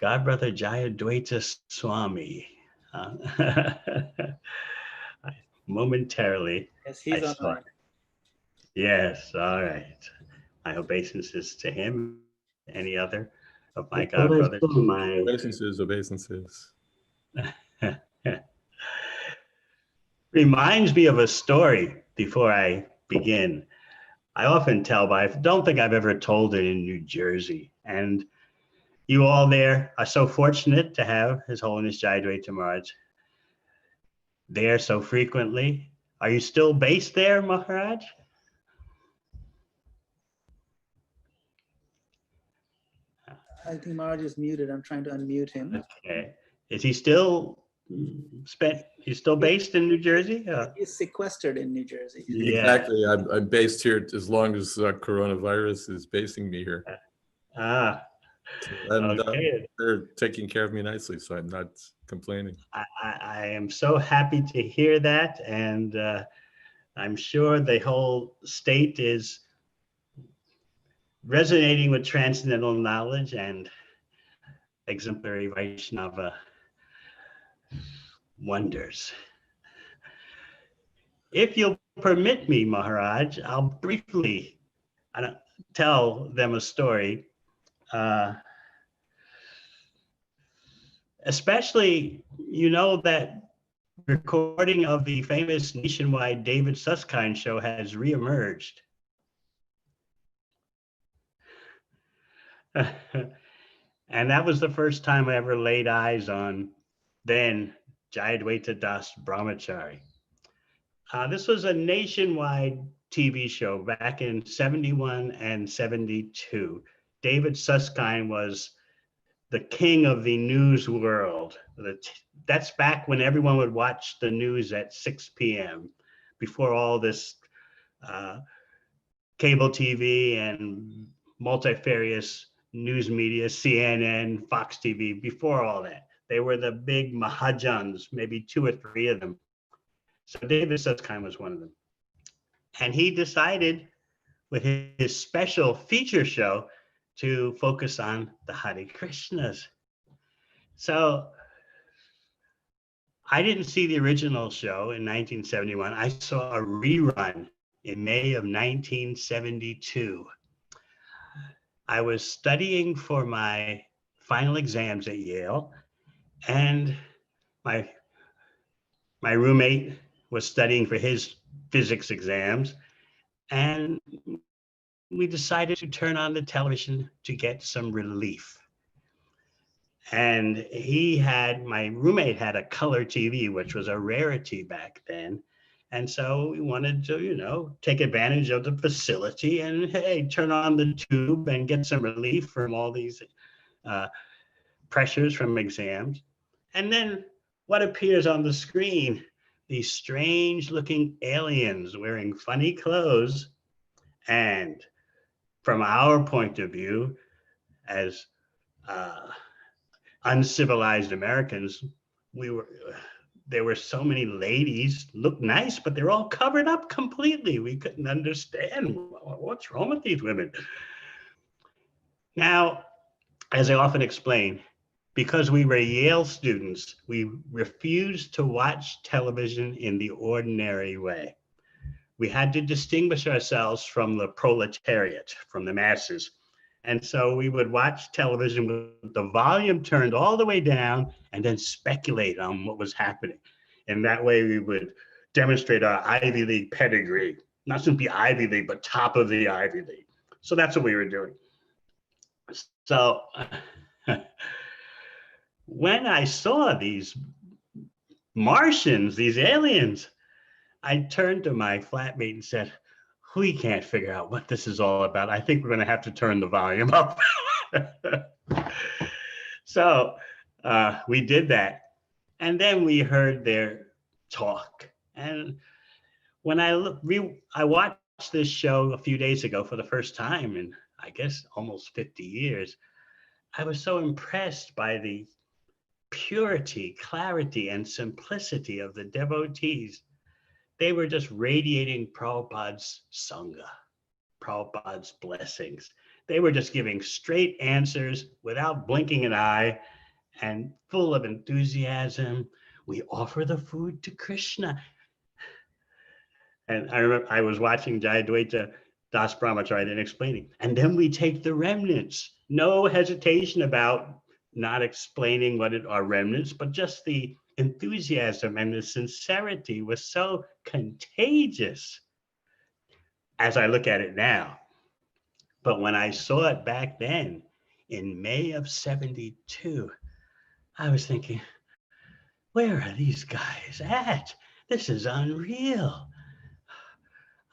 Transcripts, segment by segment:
Godbrother Jayadvaita Swami. Uh, momentarily, Yes, I he's saw online. it. Yes, all right. My obeisances to him and any other of my Well, I godbrothers. saw my Obeisances. Reminds me of a story before I begin. I often tell, but I don't think I've ever told it in New Jersey. And you all there are so fortunate to have His Holiness Jayadvaita Maharaj there so frequently. Are you still based there, Maharaj? I think Maharaj is muted. I'm trying to unmute him. Okay. Is he still he's still based in New Jersey? He's sequestered in New Jersey. Yeah. Exactly. I'm based here as long as coronavirus is basing me here. Ah, And okay. they're taking care of me nicely, so I'm not complaining. I am so happy to hear that. And I'm sure the whole state is resonating with transcendental knowledge and exemplary Vaishnava wonders. If you'll permit me, Maharaj, I'll briefly tell them a story. Especially, you know, that recording of the famous nationwide David Susskind show has reemerged. And that was the first time I ever laid eyes on then Jayadvaita Das Brahmachari. This was a nationwide TV show back in 71 and 72. David Susskind was the king of the news world. That's back when everyone would watch the news at 6 p.m. before all this cable TV and multifarious news media, CNN, Fox TV, before all that. They were the big Mahajans, maybe 2 or 3 of them. So David Susskind was one of them. And he decided with his special feature show to focus on the Hare Krishnas. So I didn't see the original show in 1971. I saw a rerun in May of 1972. I was studying for my final exams at Yale, and my roommate was studying for his physics exams, and we decided to turn on the television to get some relief. And my roommate had a color TV, which was a rarity back then. And so we wanted to, take advantage of the facility and, hey, turn on the tube and get some relief from all these pressures from exams. And then what appears on the screen? These strange looking aliens wearing funny clothes. And from our point of view, as uncivilized Americans, there were so many ladies, looked nice, but they're all covered up completely. We couldn't understand what's wrong with these women. Now, as I often explain, because we were Yale students, we refused to watch television in the ordinary way. We had to distinguish ourselves from the proletariat, from the masses. And so we would watch television with the volume turned all the way down and then speculate on what was happening. And that way we would demonstrate our Ivy League pedigree, not simply Ivy League, but top of the Ivy League. So that's what we were doing. So when I saw these Martians, these aliens, I turned to my flatmate and said, we can't figure out what this is all about. I think we're going to have to turn the volume up. So we did that. And then we heard their talk. And when I watched this show a few days ago for the first time in, I guess, almost 50 years, I was so impressed by the purity, clarity, and simplicity of the devotees. They were just radiating Prabhupada's Sangha, Prabhupada's blessings. They were just giving straight answers without blinking an eye and full of enthusiasm. We offer the food to Krishna. And I remember I was watching Jayadvaita Brahmacharya and explaining, and then we take the remnants. No hesitation about not explaining what are remnants, but just the enthusiasm and the sincerity was so contagious as I look at it now. But when I saw it back then in May of 72, I was thinking, where are these guys at? This is unreal.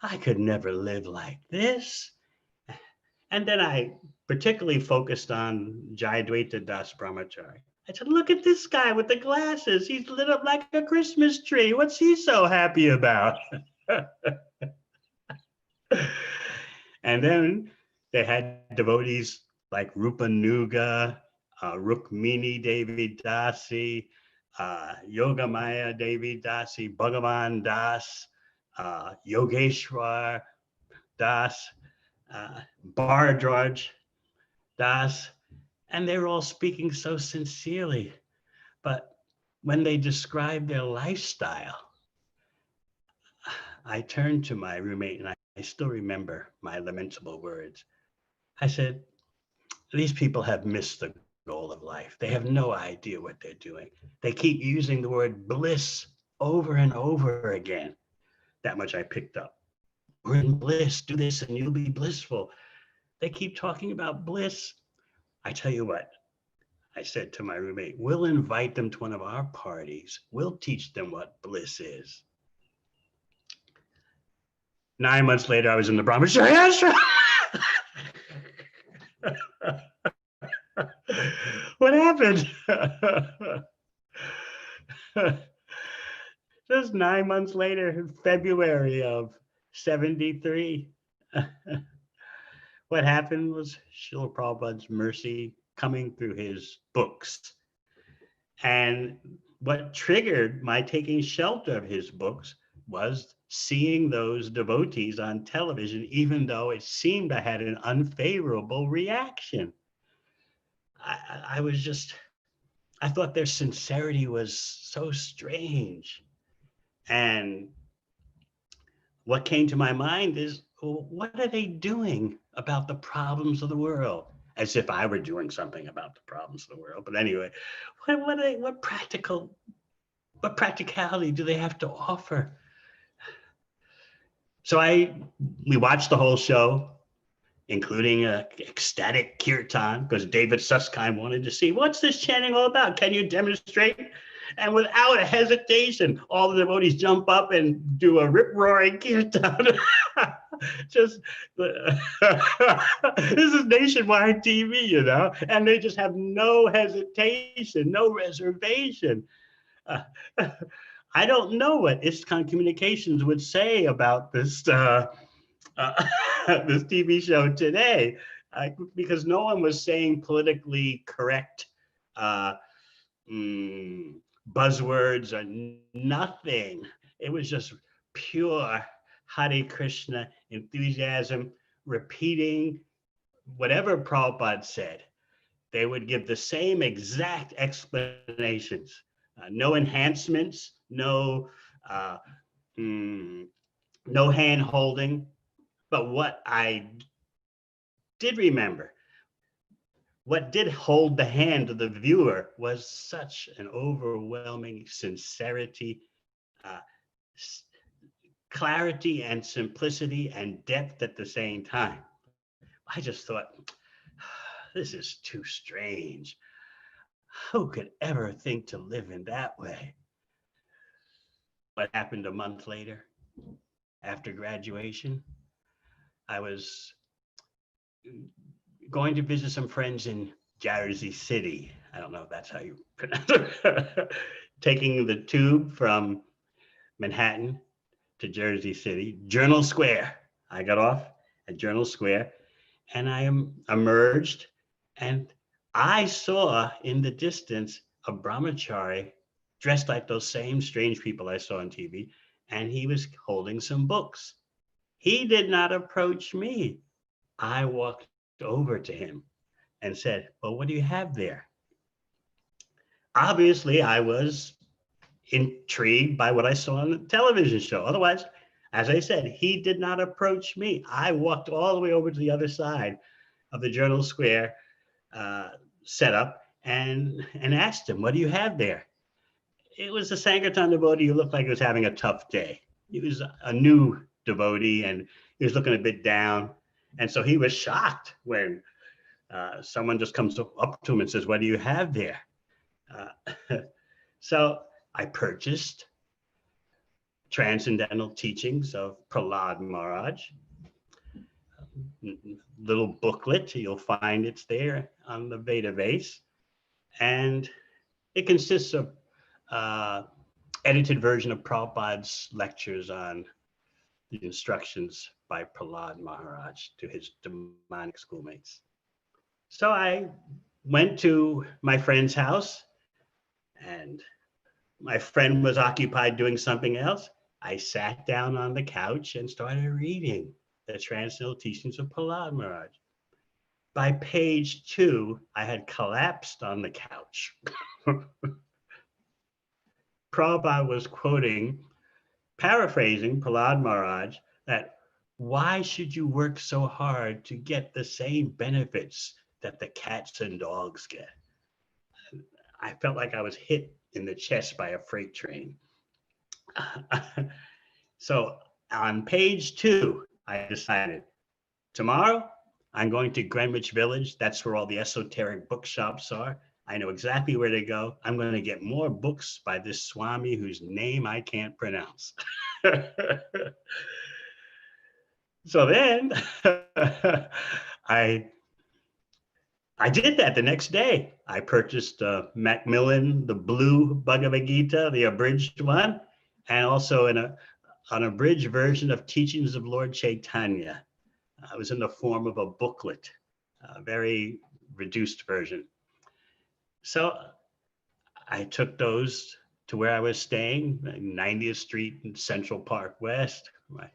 I could never live like this. And then I particularly focused on Jayadvaita Das Brahmachari. I said, look at this guy with the glasses. He's lit up like a Christmas tree. What's he so happy about? And then they had devotees like Rupa Nuga, Rukmini Devi Dasi, Yogamaya Devi Dasi, Bhagavan Das, Yogeshwar Das, Bharadwaj Das, and they were all speaking so sincerely. But when they described their lifestyle, I turned to my roommate and I still remember my lamentable words. I said, these people have missed the goal of life. They have no idea what they're doing. They keep using the word bliss over and over again. That much I picked up. We're in bliss, do this and you'll be blissful. They keep talking about bliss. I tell you what, I said to my roommate, we'll invite them to one of our parties. We'll teach them what bliss is. 9 months later, I was in the Brahmacharya ashram. What happened? Just 9 months later, in February of 73. What happened was Srila Prabhupada's mercy coming through his books. And what triggered my taking shelter of his books was seeing those devotees on television, even though it seemed I had an unfavorable reaction. I thought their sincerity was so strange. And what came to my mind is, well, what are they doing about the problems of the world? As if I were doing something about the problems of the world. But anyway, what practicality do they have to offer? So we watched the whole show, including a ecstatic kirtan, because David Susskind wanted to see, what's this chanting all about? Can you demonstrate? And without a hesitation, all the devotees jump up and do a rip-roaring kirtan. This is nationwide TV, you know, and they just have no hesitation, no reservation. I don't know what ISKCON Communications would say about this this TV show today, because no one was saying politically correct buzzwords or nothing. It was just pure Hare Krishna enthusiasm, repeating whatever Prabhupada said. They would give the same exact explanations. No enhancements, no hand holding. But what I did remember, what did hold the hand of the viewer was such an overwhelming sincerity, clarity and simplicity and depth at the same time. I just thought, this is too strange. Who could ever think to live in that way? What happened a month later, after graduation? I was going to visit some friends in Jersey City. I don't know if that's how you pronounce it. Taking the tube from Manhattan to Jersey City, Journal Square. I got off at Journal Square and I emerged and I saw in the distance a brahmachari dressed like those same strange people I saw on TV, and he was holding some books. He did not approach me. I walked over to him and said, "Well, what do you have there?" Obviously, I was intrigued by what I saw on the television show. Otherwise, as I said, he did not approach me. I walked all the way over to the other side of the Journal Square setup and asked him, "What do you have there?" It was a Sankirtan devotee who looked like he was having a tough day. He was a new devotee and he was looking a bit down. And so he was shocked when someone just comes up to him and says, "What do you have there?" So I purchased Transcendental Teachings of Prahlad Maharaj, little booklet. You'll find it's there on the Veda vase. And it consists of edited version of Prabhupada's lectures on the instructions by Prahlad Maharaj to his demonic schoolmates. So I went to my friend's house and my friend was occupied doing something else. I sat down on the couch and started reading the Transcendental Teachings of Prahlad Maharaj. By page 2, I had collapsed on the couch. Prabhupada was quoting, paraphrasing Prahlad Maharaj, that why should you work so hard to get the same benefits that the cats and dogs get? I felt like I was hit in the chest by a freight train. So on page 2, I decided, tomorrow I'm going to Greenwich Village. That's where all the esoteric bookshops are. I know exactly where to go. I'm going to get more books by this Swami whose name I can't pronounce. So then I did that the next day. I purchased Macmillan, the blue Bhagavad Gita, the abridged one, and also an abridged version of Teachings of Lord Chaitanya. It was in the form of a booklet, a very reduced version. So I took those to where I was staying, 90th Street in Central Park West, my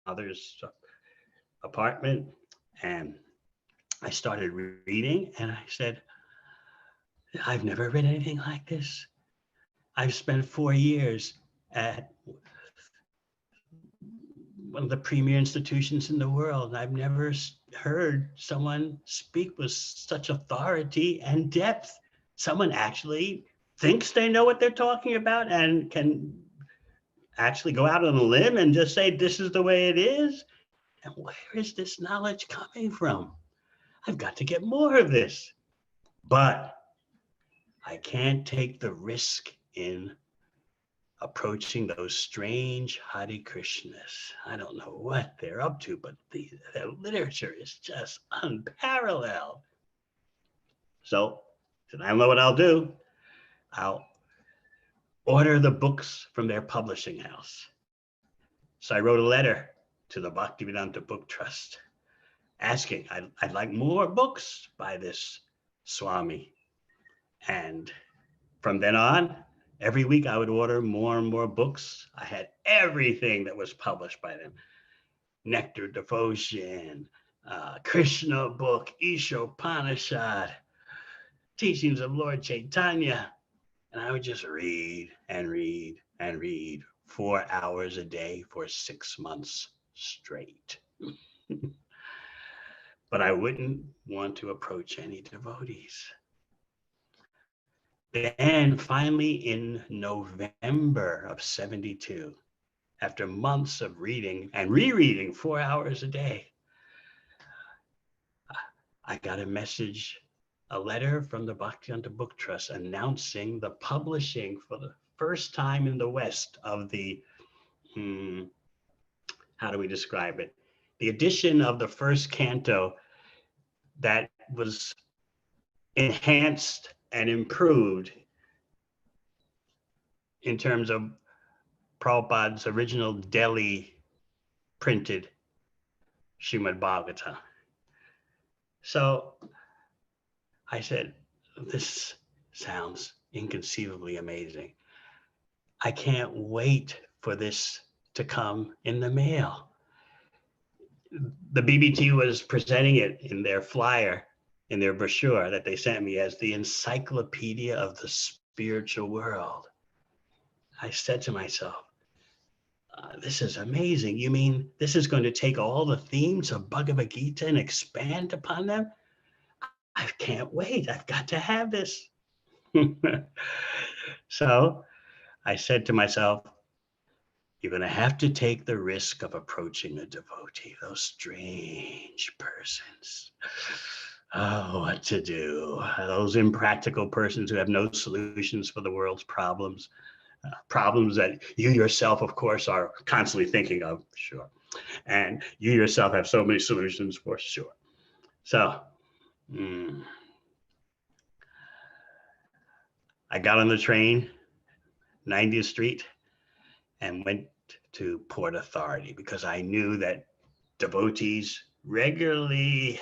father's apartment, and I started reading and I said, I've never read anything like this. I've spent 4 years at one of the premier institutions in the world, and I've never heard someone speak with such authority and depth. Someone actually thinks they know what they're talking about and can actually go out on a limb and just say, this is the way it is. And where is this knowledge coming from? I've got to get more of this. But I can't take the risk in approaching those strange Hare Krishnas. I don't know what they're up to, but their literature is just unparalleled. So I know what I'll do. I'll order the books from their publishing house. So I wrote a letter to the Bhaktivedanta Book Trust asking, I'd like more books by this Swami. And from then on, every week I would order more and more books. I had everything that was published by them. Nectar Devotion, Krishna book, Ishopanishad, Teachings of Lord Chaitanya. And I would just read and read and read 4 hours a day for 6 months straight. But I wouldn't want to approach any devotees. Then finally in November of 72, after months of reading and rereading 4 hours a day, I got a message, a letter from the Bhaktivedanta Book Trust announcing the publishing for the first time in the West of the, how do we describe it? The edition of the first canto that was enhanced and improved in terms of Prabhupada's original Delhi printed Srimad Bhagavatam. So I said, this sounds inconceivably amazing. I can't wait for this to come in the mail. the BBT was presenting it in their flyer, in their brochure that they sent me as the encyclopedia of the spiritual world. I said to myself, this is amazing. You mean this is going to take all the themes of Bhagavad Gita and expand upon them? I can't wait. I've got to have this. So I said to myself, you're going to have to take the risk of approaching a devotee, those strange persons. Oh, what to do? Those impractical persons who have no solutions for the world's problems. Problems that you yourself, of course, are constantly thinking of, sure. And you yourself have so many solutions for sure. So I got on the train, 90th Street, and went to Port Authority because I knew that devotees regularly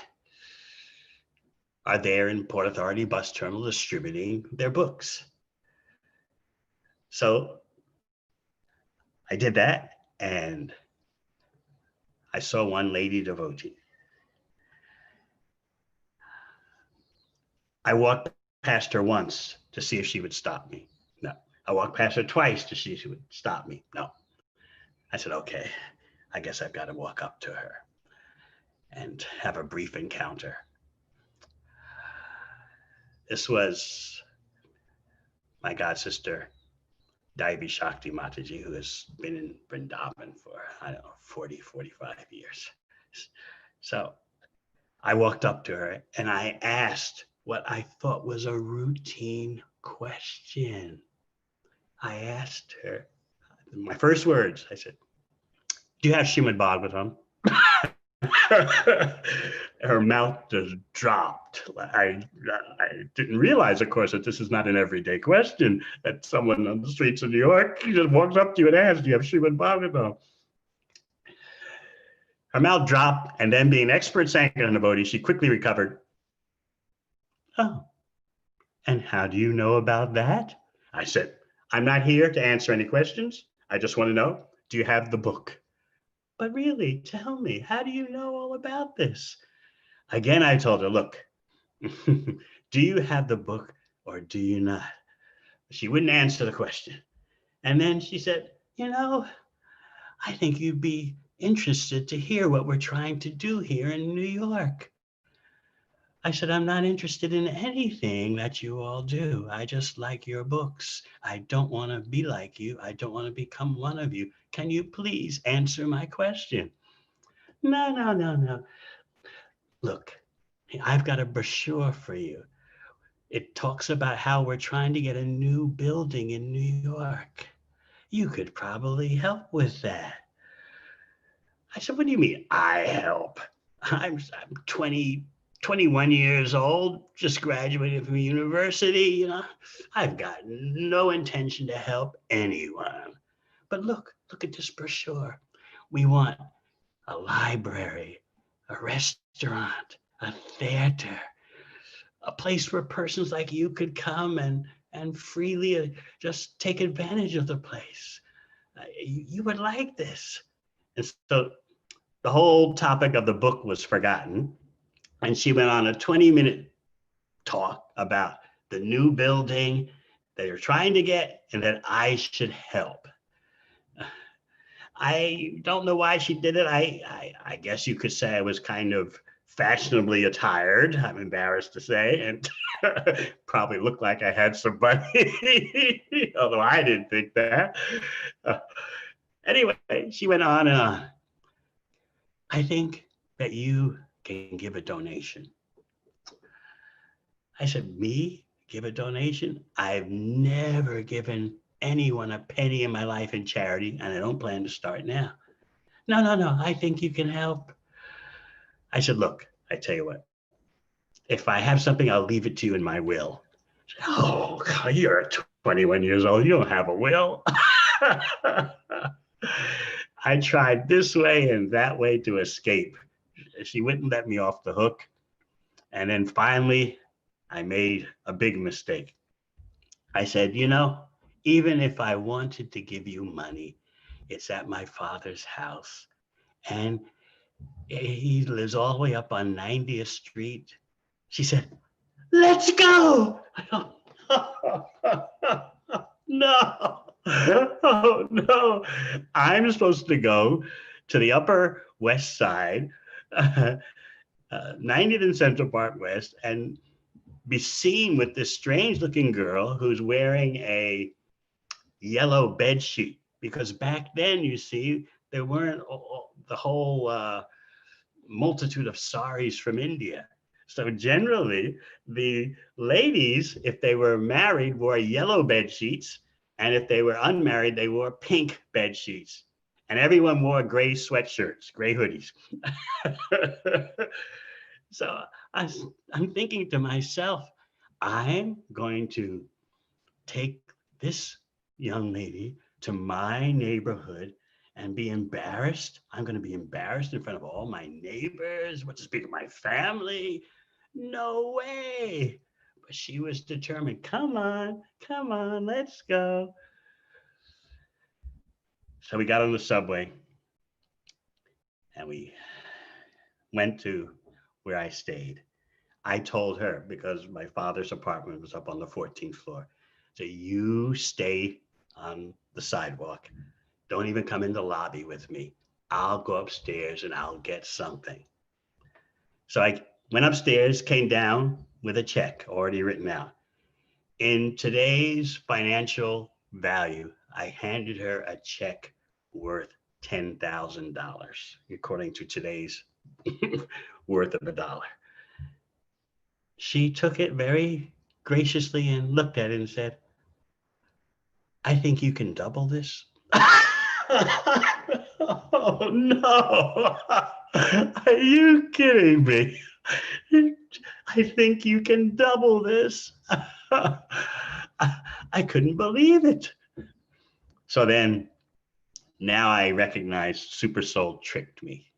are there in Port Authority bus terminal distributing their books. So I did that, and I saw one lady devotee. I walked past her once to see if she would stop me. No. I walked past her twice to see if she would stop me. No. I said, okay, I guess I've got to walk up to her and have a brief encounter. This was my god sister, Devi Shakti Mataji, who has been in Vrindavan for, 40, 45 years. So I walked up to her and I asked what I thought was a routine question. I asked her, my first words, I said, do you have Srimad Bhagavatam? Her mouth just dropped. I didn't realize, of course, that this is not an everyday question, that someone on the streets of New York just walks up to you and asks, do you have Srimad Bhagavatam? Her mouth dropped, and then being an expert Sankara devotee, she quickly recovered. Oh, and how do you know about that? I said, I'm not here to answer any questions. I just want to know, do you have the book? But really, tell me, how do you know all about this? Again, I told her, look, do you have the book or do you not? She wouldn't answer the question. And then she said, I think you'd be interested to hear what we're trying to do here in New York. I said, I'm not interested in anything that you all do. I just like your books. I don't want to be like you. I don't want to become one of you. Can you please answer my question? No. Look, I've got a brochure for you. It talks about how we're trying to get a new building in New York. You could probably help with that. I said, what do you mean I help? I'm 21 years old, just graduated from university. I've got no intention to help anyone. But look at this brochure. We want a library, a restaurant, a theater, a place where persons like you could come and freely just take advantage of the place. You would like this. And so the whole topic of the book was forgotten. And she went on a 20-minute talk about the new building that you're trying to get and that I should help. I don't know why she did it. I guess you could say I was kind of fashionably attired, I'm embarrassed to say, and probably looked like I had some money, although I didn't think that. Anyway, she went on and on. I think that you can give a donation. I said, me give a donation? I've never given anyone a penny in my life in charity, and I don't plan to start now. No, I think you can help. I said, look, I tell you what, if I have something, I'll leave it to you in my will. Said, oh, God, you're 21 years old. You don't have a will. I tried this way and that way to escape. She wouldn't let me off the hook. And then finally, I made a big mistake. I said, even if I wanted to give you money, it's at my father's house. And He lives all the way up on 90th Street. She said, let's go. No, oh no. I'm supposed to go to the Upper West Side, 90th and Central Park West, and be seen with this strange looking girl who's wearing a yellow bed sheet. Because back then, you see, there weren't the whole multitude of saris from India. So generally, the ladies, if they were married, wore yellow bed sheets, and if they were unmarried, they wore pink bed sheets. And everyone wore gray sweatshirts, gray hoodies. So I'm thinking to myself, I'm going to take this young lady to my neighborhood and be embarrassed. I'm going to be embarrassed in front of all my neighbors, what to speak of my family. No way. But she was determined. Come on, let's go. So we got on the subway and we went to where I stayed. I told her, because my father's apartment was up on the 14th floor, so you stay on the sidewalk. Don't even come in the lobby with me. I'll go upstairs and I'll get something. So I went upstairs, came down with a check already written out. In today's financial value, I handed her a check worth $10,000, according to today's worth of $1. She took it very graciously and looked at it and said, I think you can double this. Oh no, are you kidding me? I think you can double this. I couldn't believe it. So then, now I recognize Super Soul tricked me.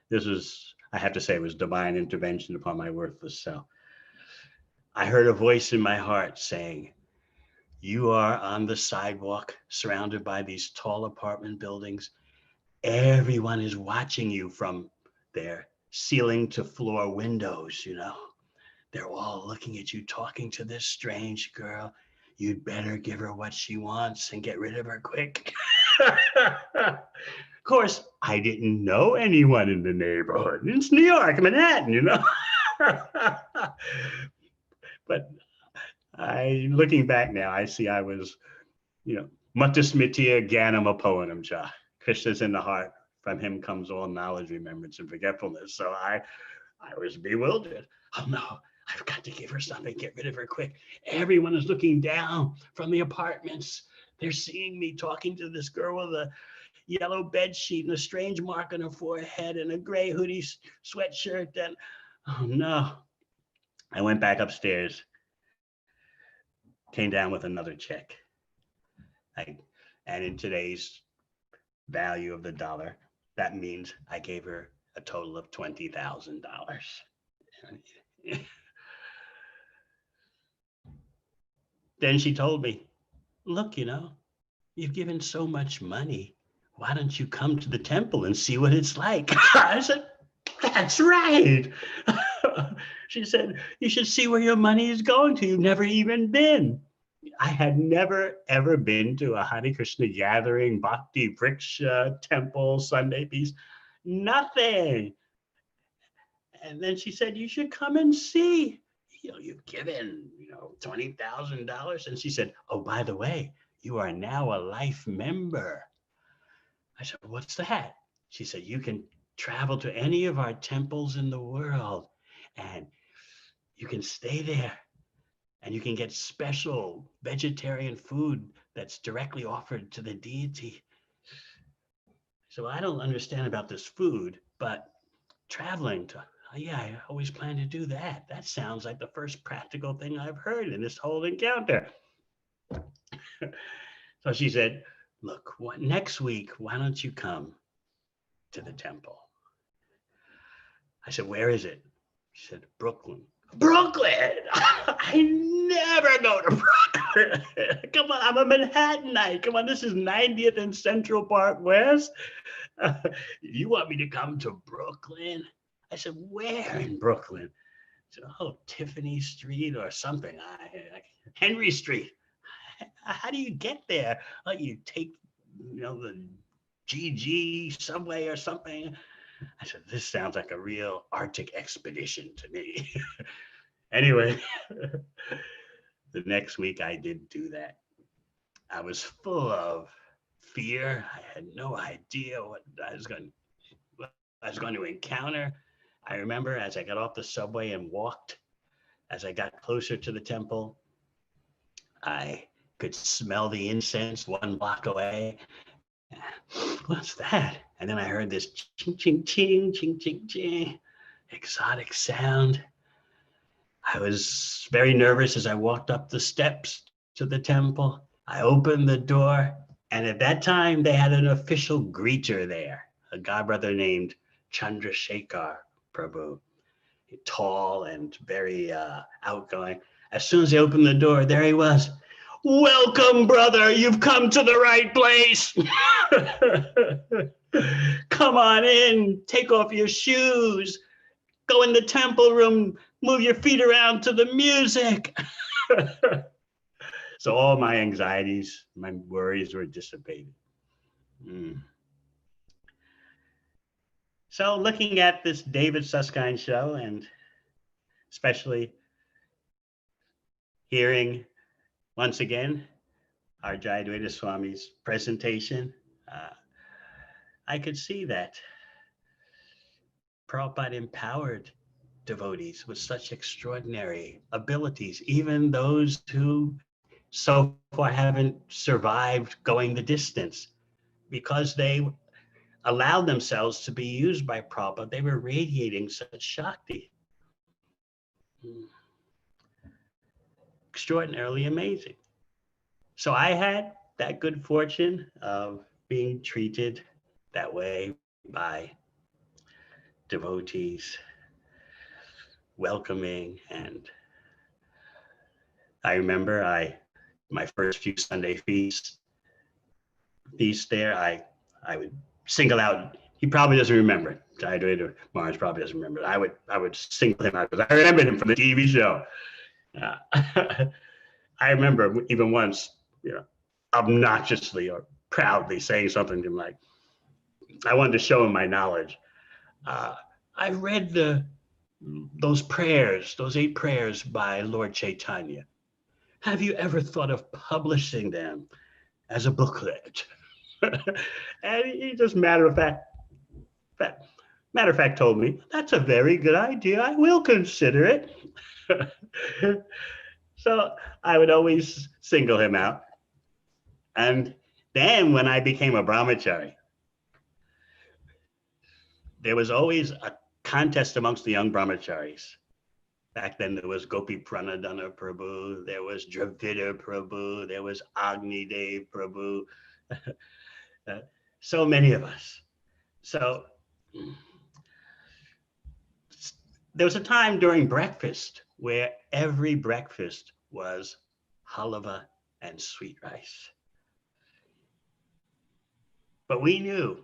This was, I have to say, it was divine intervention upon my worthless self. I heard a voice in my heart saying, you are on the sidewalk surrounded by these tall apartment buildings. Everyone is watching you from their ceiling to floor windows, you know. They're all looking at you, talking to this strange girl. You'd better give her what she wants and get rid of her quick. Of course, I didn't know anyone in the neighborhood. It's New York, Manhattan, you know. But looking back now, I see I was, Mata Smritir Gyanam Apohanam Cha. Krishna's in the heart. From him comes all knowledge, remembrance, and forgetfulness. So I was bewildered. Oh no, I've got to give her something, get rid of her quick. Everyone is looking down from the apartments. They're seeing me talking to this girl with a yellow bed sheet and a strange mark on her forehead and a gray hoodie sweatshirt. And oh no. I went back upstairs, came down with another check. And in today's value of the dollar, that means I gave her a total of $20,000. Then she told me, look, you've given so much money. Why don't you come to the temple and see what it's like? I said, that's right. She said, you should see where your money is going to. You've never even been. I had never, ever been to a Hare Krishna gathering, Bhakti Vriksha, temple, Sunday peace, nothing. And then she said, you should come and see. You've given, $20,000. And she said, oh, by the way, you are now a life member. I said, what's that? She said, you can travel to any of our temples in the world and you can stay there and you can get special vegetarian food that's directly offered to the deity. So I don't understand about this food, but traveling to, I always plan to do that. That sounds like the first practical thing I've heard in this whole encounter. So she said, look, next week, why don't you come to the temple? I said, where is it? She said, Brooklyn. Brooklyn! I never go to Brooklyn. Come on, I'm a Manhattanite. Come on, this is 90th and Central Park West. You want me to come to Brooklyn? I said, where in Brooklyn? She said, oh, Tiffany Street or something. Henry Street. How do you get there? Like you take, the GG subway or something. I said, this sounds like a real Arctic expedition to me. Anyway, the next week I did do that. I was full of fear. I had no idea what I was going to encounter. I remember as I got off the subway and walked, as I got closer to the temple, I could smell the incense 1 block away. What's that? And then I heard this ching, ching, ching, ching, ching, ching, exotic sound. I was very nervous as I walked up the steps to the temple. I opened the door, and at that time they had an official greeter there, a godbrother named Chandrasekhar Prabhu, tall and very outgoing. As soon as they opened the door, there he was. Welcome, brother. You've come to the right place. Come on in. Take off your shoes. Go in the temple room. Move your feet around to the music. So all my anxieties, my worries were dissipated. So looking at this David Susskind show, and especially hearing once again our Jayadvaita Swami's presentation, I could see that Prabhupada empowered devotees with such extraordinary abilities, even those who so far haven't survived going the distance, because they allowed themselves to be used by Prabhupada. They were radiating such Shakti. Extraordinarily amazing. So I had that good fortune of being treated that way by devotees, welcoming. And I remember my first few Sunday feasts there, I would single out, he probably doesn't remember it. Jayadvaita Maharaj probably doesn't remember it. I would single him out because I remembered him from the TV show. I remember even once, obnoxiously or proudly saying something to him like, I wanted to show him my knowledge. I read those prayers, those 8 prayers by Lord Chaitanya. Have you ever thought of publishing them as a booklet? And he just matter of fact told me, that's a very good idea. I will consider it. So I would always single him out. And then when I became a brahmachari, there was always a contest amongst the young brahmacharis. Back then there was Gopi Pranadana Prabhu, there was Dravida Prabhu, there was Agni Dev Prabhu, so many of us. So there was a time during breakfast where every breakfast was halava and sweet rice. But we knew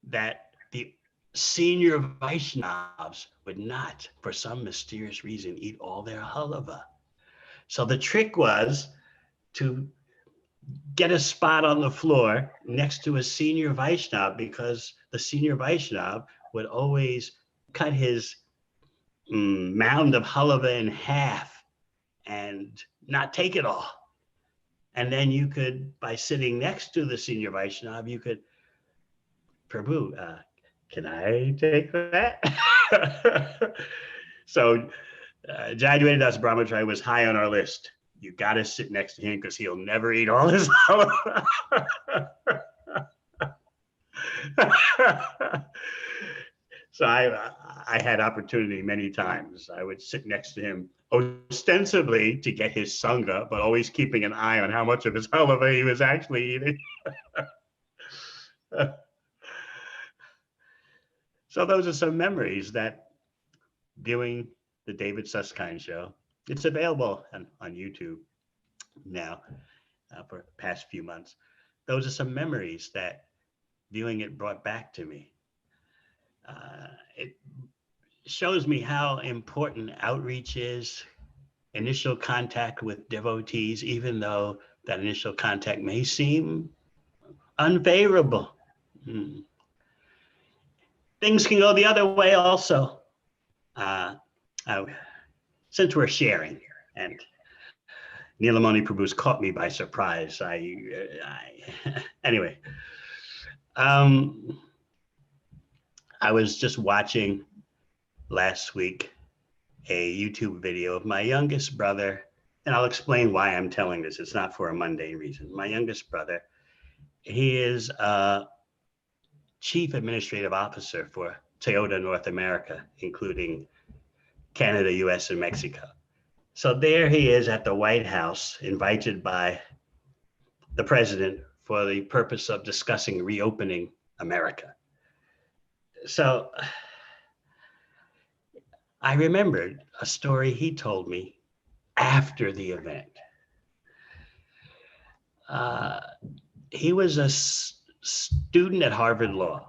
that the senior Vaishnavas would not, for some mysterious reason, eat all their halava. So the trick was to get a spot on the floor next to a senior Vaishnava, because the senior Vaishnava would always cut his mound of halava in half and not take it all. And then you could, by sitting next to the senior Vaishnava, you could, Prabhu, can I take that? So Jayadvaita Das Brahmachari was high on our list. You got to sit next to him because he'll never eat all his halava. So I had opportunity many times. I would sit next to him ostensibly to get his sangha, but always keeping an eye on how much of his halava he was actually eating. So those are some memories that viewing the David Susskind show. It's available on YouTube now for the past few months. Those are some memories that viewing it brought back to me. It shows me how important outreach is, initial contact with devotees, even though that initial contact may seem unfavorable. Things can go the other way also. Since we're sharing, and Nilamani Prabhu's caught me by surprise. Anyway, I was just watching last week a YouTube video of my youngest brother, and I'll explain why I'm telling this. It's not for a mundane reason. My youngest brother, he is a chief administrative officer for Toyota North America, including Canada, US, and Mexico. So there he is at the White House, invited by the president for the purpose of discussing reopening America. So I remembered a story he told me after the event. He was a student at Harvard Law.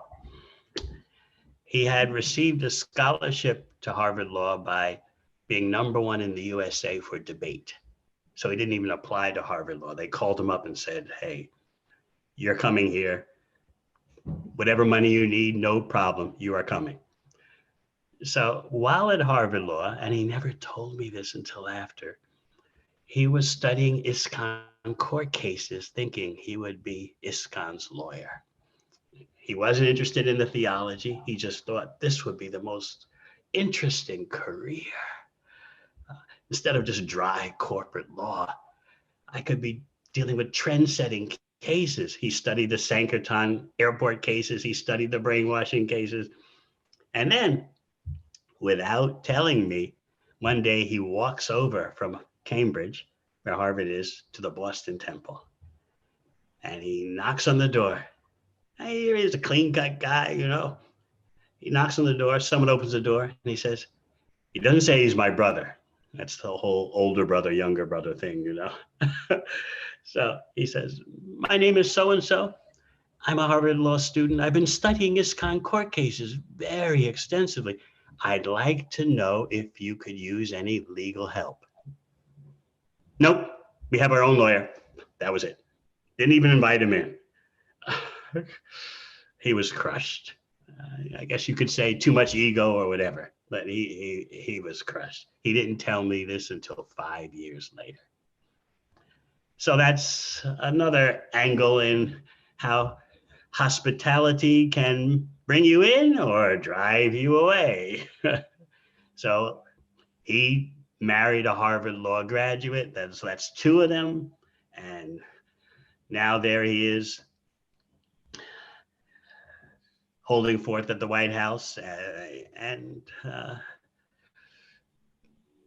He had received a scholarship to Harvard Law by being #1 in the USA for debate. So he didn't even apply to Harvard Law. They called him up and said, hey, you're coming here. Whatever money you need, no problem, you are coming. So while at Harvard Law, and he never told me this until after, he was studying ISKCON court cases, thinking he would be ISKCON's lawyer. He wasn't interested in the theology. He just thought this would be the most interesting career. Instead of just dry corporate law, I could be dealing with trend-setting cases. He studied the Sankirtan airport cases. He studied the brainwashing cases. And then, without telling me, one day he walks over from Cambridge, where Harvard is, to the Boston Temple. And he knocks on the door. Here he is, a clean-cut guy, you know. He knocks on the door. Someone opens the door, and he says, he doesn't say he's my brother. That's the whole older brother, younger brother thing, you know. So he says, my name is so-and-so. I'm a Harvard Law student. I've been studying ISKCON court cases very extensively. I'd like to know if you could use any legal help. Nope, we have our own lawyer. That was it. Didn't even invite him in. He was crushed. I guess you could say too much ego or whatever, but he was crushed. He didn't tell me this until 5 years later. So that's another angle in how hospitality can bring you in or drive you away. So he married a Harvard Law graduate. That's 2 of them. And now there he is, holding forth at the White House.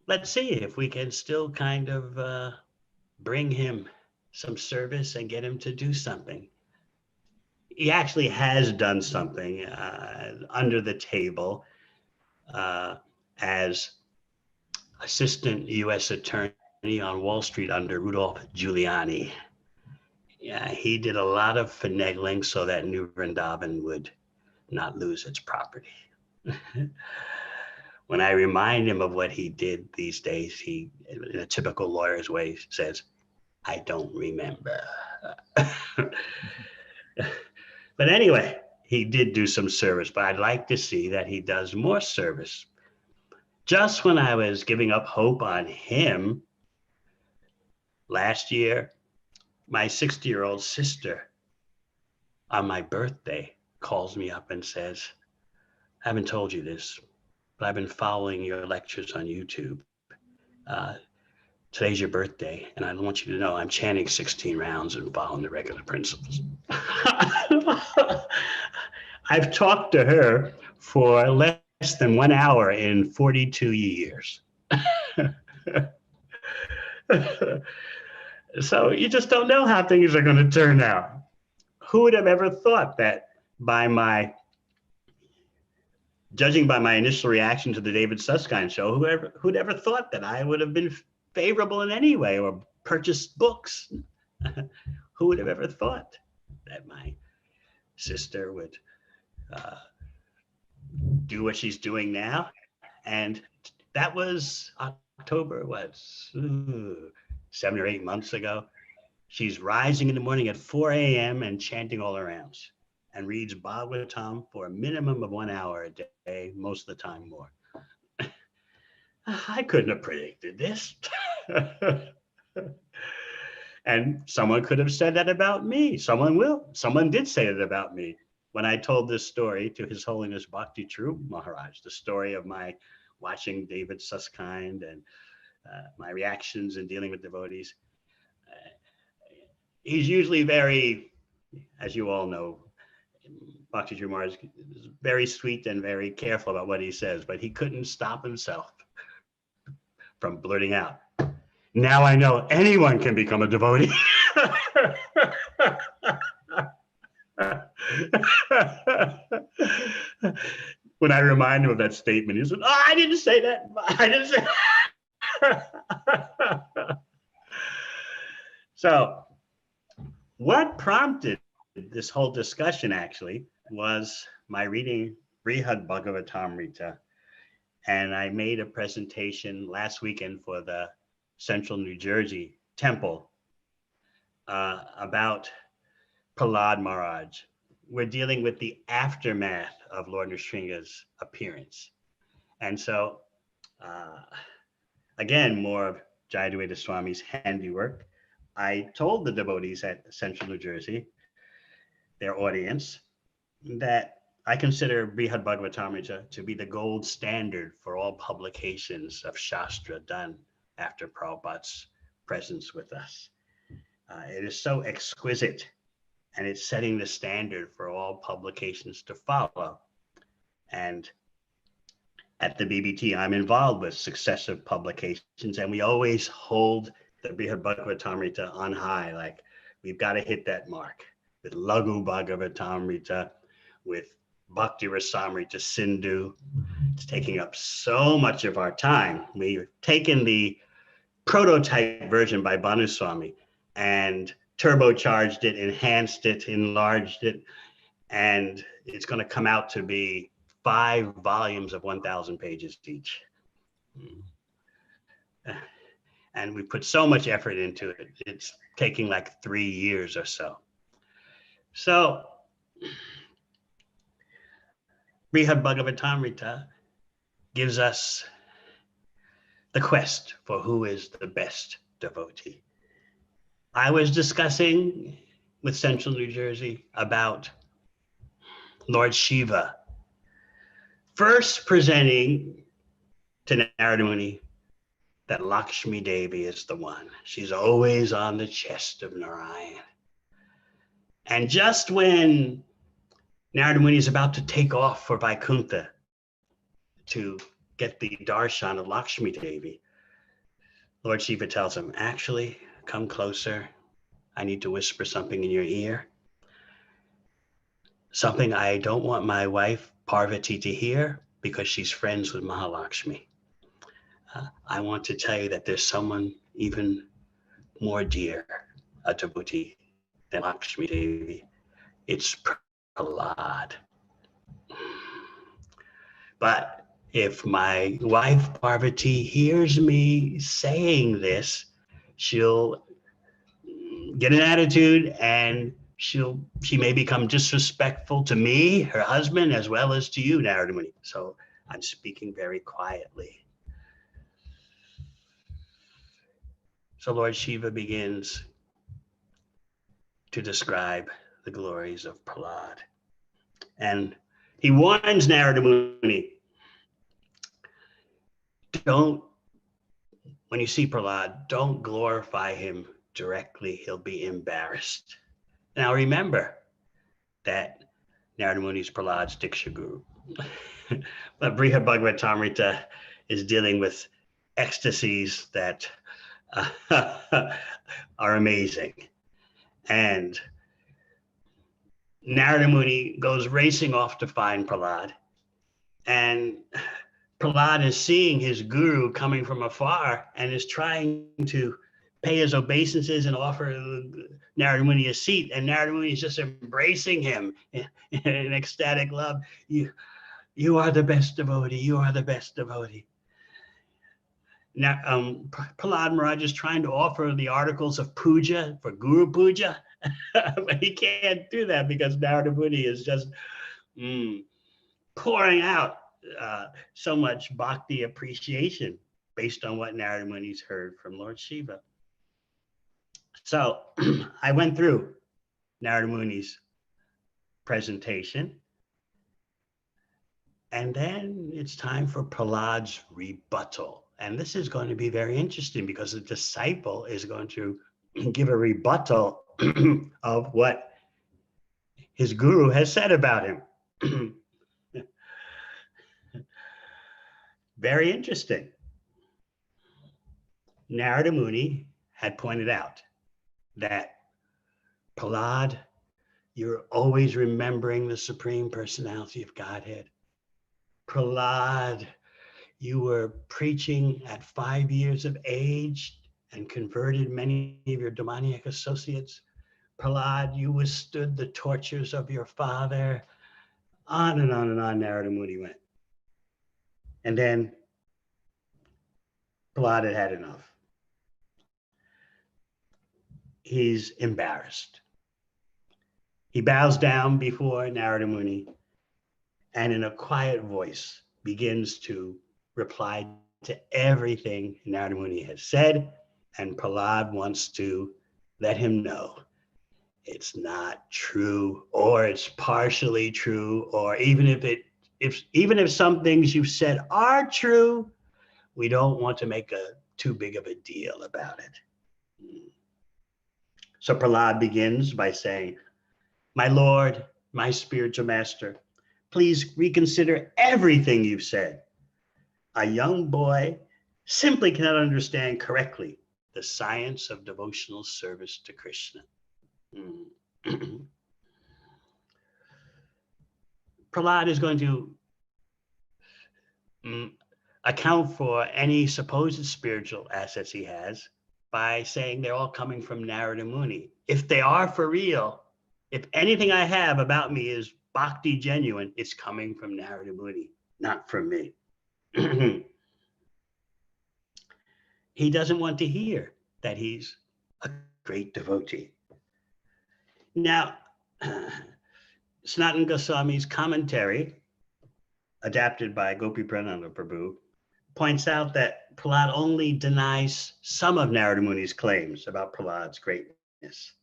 Let's see if we can still kind of bring him some service and get him to do something. He actually has done something under the table as assistant U.S. attorney on Wall Street under Rudolph Giuliani. Yeah, he did a lot of finagling so that New Vrindavan would not lose its property. When I remind him of what he did these days, he, in a typical lawyer's way, says, I don't remember. But anyway, he did do some service, but I'd like to see that he does more service. Just when I was giving up hope on him, last year, my 60-year-old sister on my birthday calls me up and says, I haven't told you this, but I've been following your lectures on YouTube. Today's your birthday, and I want you to know I'm chanting 16 rounds and following the regular principles. I've talked to her for less than 1 hour in 42 years. So you just don't know how things are going to turn out. Who would have ever thought that judging by my initial reaction to the David Susskind show, who'd ever thought that I would have been favorable in any way or purchased books? Who would have ever thought that my sister would do what she's doing now. And that was October, 7 or 8 months ago. She's rising in the morning at 4 a.m. and chanting all around, and reads Bhagavatam for a minimum of 1 hour a day, most of the time more. I couldn't have predicted this. And someone could have said that about me. Someone did say it about me. When I told this story to His Holiness Bhakti Tarup Maharaj, the story of my watching David Susskind and my reactions in dealing with devotees, he's usually very, as you all know, Bhakti Tarup Maharaj is very sweet and very careful about what he says, but he couldn't stop himself from blurting out, "Now I know anyone can become a devotee." When I remind him of that statement, he said, "Oh, I didn't say that. I didn't say that." So what prompted this whole discussion actually was my reading Brihad Bhagavatamrita. And I made a presentation last weekend for the Central New Jersey Temple about Prahlad Maharaj. We're dealing with the aftermath of Lord Nrsimha's appearance. And so, again, more of Jayadvaita Swami's handiwork. I told the devotees at Central New Jersey, their audience, that I consider Brihad Bhagavatamrita to be the gold standard for all publications of Shastra done after Prabhupada's presence with us. It is so exquisite, and it's setting the standard for all publications to follow. And at the BBT, I'm involved with successive publications, and we always hold the Brihad Bhagavatamrita on high. Like, we've got to hit that mark with Laghu Bhagavatamrita, with Bhakti Rasamrita Sindhu. It's taking up so much of our time. We've taken the prototype version by Bhanu Swami and turbocharged it, enhanced it, enlarged it, and it's going to come out to be 5 volumes of 1,000 pages each. And we put so much effort into it. It's taking like 3 years or so. So Brihad Bhagavatamrita gives us the quest for who is the best devotee. I was discussing with Central New Jersey about Lord Shiva first presenting to Narada Muni that Lakshmi Devi is the one. She's always on the chest of Narayan. And just when Narada Muni is about to take off for Vaikuntha to get the darshan of Lakshmi Devi, Lord Shiva tells him, "Actually, come closer. I need to whisper something in your ear. Something I don't want my wife Parvati to hear because she's friends with Mahalakshmi. I want to tell you that there's someone even more dear, a devotee, than Lakshmi Devi. It's Prahlad. But if my wife Parvati hears me saying this, she'll get an attitude, and she may become disrespectful to me, her husband, as well as to you, Narada Muni. So I'm speaking very quietly." So Lord Shiva begins to describe the glories of Prahlad. And he warns Narada Muni, when you see Prahlad, don't glorify him directly. He'll be embarrassed. Now remember that Narada Muni is Prahlad's Diksha Guru. But Brihad Bhagavatamrita is dealing with ecstasies that are amazing. And Narada Muni goes racing off to find Prahlad. And Prahlad is seeing his guru coming from afar and is trying to pay his obeisances and offer Narada Muni a seat, and Narada Muni is just embracing him in ecstatic love. You are the best devotee. You are the best devotee. Now, Prahlad Maharaj is trying to offer the articles of puja for Guru Puja, but he can't do that because Narada Muni is just pouring out so much bhakti appreciation based on what Narada Muni's heard from Lord Shiva. So I went through Narada Muni's presentation, and then it's time for Prahlad's rebuttal. And this is going to be very interesting because the disciple is going to give a rebuttal of what his guru has said about him. Very interesting. Narada Muni had pointed out that, Prahlad, you're always remembering the Supreme Personality of Godhead. Prahlad, you were preaching at 5 years of age and converted many of your demoniac associates. Prahlad, you withstood the tortures of your father. On and on and on Narada Muni went. And then Prahlad had had enough. He's embarrassed. He bows down before Narada Muni and in a quiet voice begins to reply to everything Narada Muni has said, and Prahlad wants to let him know it's not true, or it's partially true, or even if some things you've said are true, we don't want to make too big of a deal about it. So Prahlad begins by saying, my Lord, my spiritual master, please reconsider everything you've said. A young boy simply cannot understand correctly the science of devotional service to Krishna. Prahlad is going to account for any supposed spiritual assets he has by saying they're all coming from Narada Muni. If they are for real, if anything I have about me is bhakti genuine, it's coming from Narada Muni, not from me. He doesn't want to hear that he's a great devotee. Now, Sanatana Goswami's commentary, adapted by Gopi Prananda Prabhu, points out that Prahlad only denies some of Narada Muni's claims about Prahlad's greatness.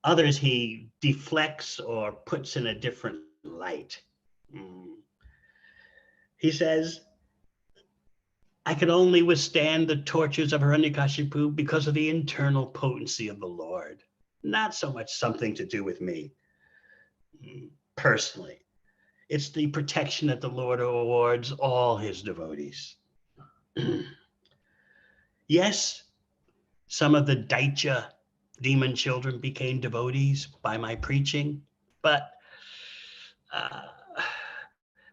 Others he deflects or puts in a different light. He says, I could only withstand the tortures of Hiranyakashipu because of the internal potency of the Lord, not so much something to do with me personally. It's the protection that the Lord awards all his devotees. Yes, some of the Daitya demon children became devotees by my preaching, but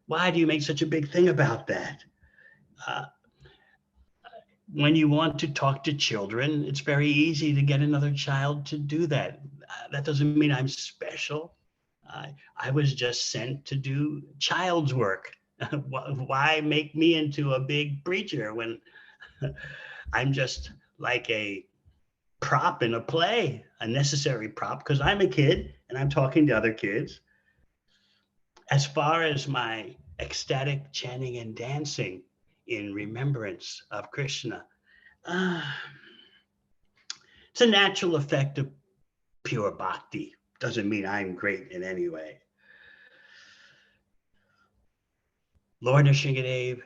why do you make such a big thing about that? When you want to talk to children, it's very easy to get another child to do that. That doesn't mean I'm special. I was just sent to do child's work. Why make me into a big preacher when I'm just like a prop in a play, a necessary prop, because I'm a kid and I'm talking to other kids. As far as my ecstatic chanting and dancing in remembrance of Krishna, it's a natural effect of pure bhakti. Doesn't mean I'm great in any way. Lord Nrsingadev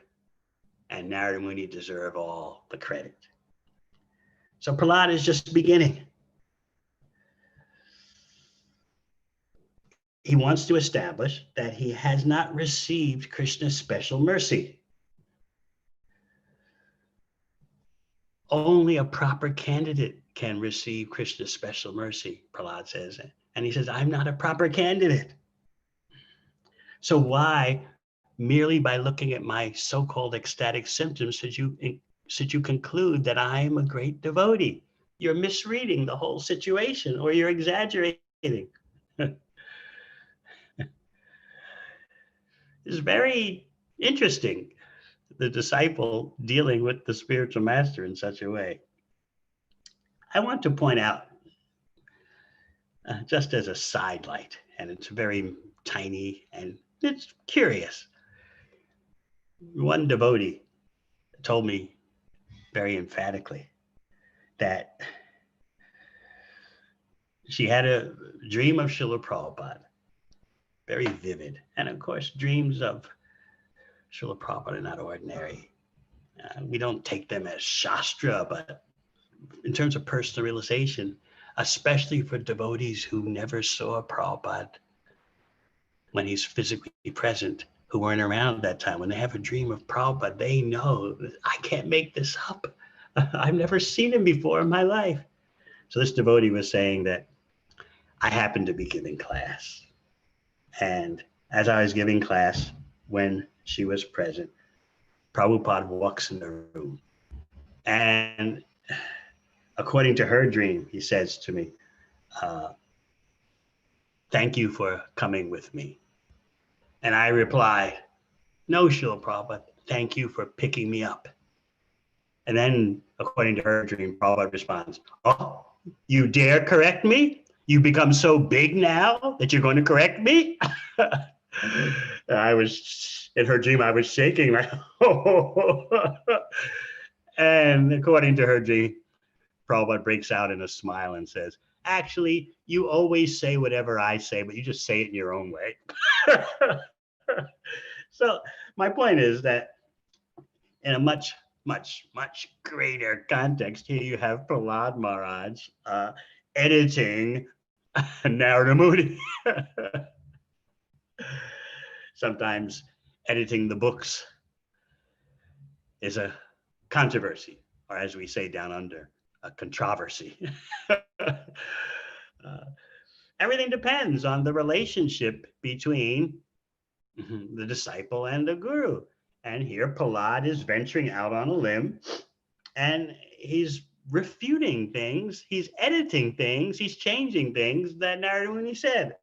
and Narada Muni deserve all the credit. So Prahlad is just beginning. He wants to establish that he has not received Krishna's special mercy. Only a proper candidate can receive Krishna's special mercy, Prahlad says. And he says, I'm not a proper candidate. So why, merely by looking at my so-called ecstatic symptoms, should you should you conclude that I am a great devotee. You're misreading the whole situation, or you're exaggerating. It's very interesting, the disciple dealing with the spiritual master in such a way. I want to point out, just as a sidelight, and it's very tiny and it's curious. One devotee told me very emphatically that she had a dream of Srila Prabhupada, very vivid. And of course, dreams of Srila Prabhupada are not ordinary. We don't take them as Shastra, but in terms of personal realization, especially for devotees who never saw Prabhupada when he's physically present, who weren't around at that time, when they have a dream of Prabhupada, they know, I can't make this up. I've never seen him before in my life. So this devotee was saying that I happened to be giving class. And as I was giving class, when she was present, Prabhupada walks in the room. And according to her dream, he says to me, thank you for coming with me. And I replied, no, Srila Prabhupada, thank you for picking me up. And then, according to her dream, Prabhupada responds, oh, you dare correct me? You become so big now that you're going to correct me? I was, in her dream, I was shaking. Right? And according to her dream, Prabhupada breaks out in a smile and says, actually, you always say whatever I say, but you just say it in your own way. So my point is that in a much, much, much greater context, here you have Prahlad Maharaj editing Narada Muni. Sometimes editing the books is a controversy, or as we say down under, a controversy. Everything depends on the relationship between the disciple and the guru. And here Prahlad is venturing out on a limb, and he's refuting things, he's editing things, he's changing things that Narada Muni said.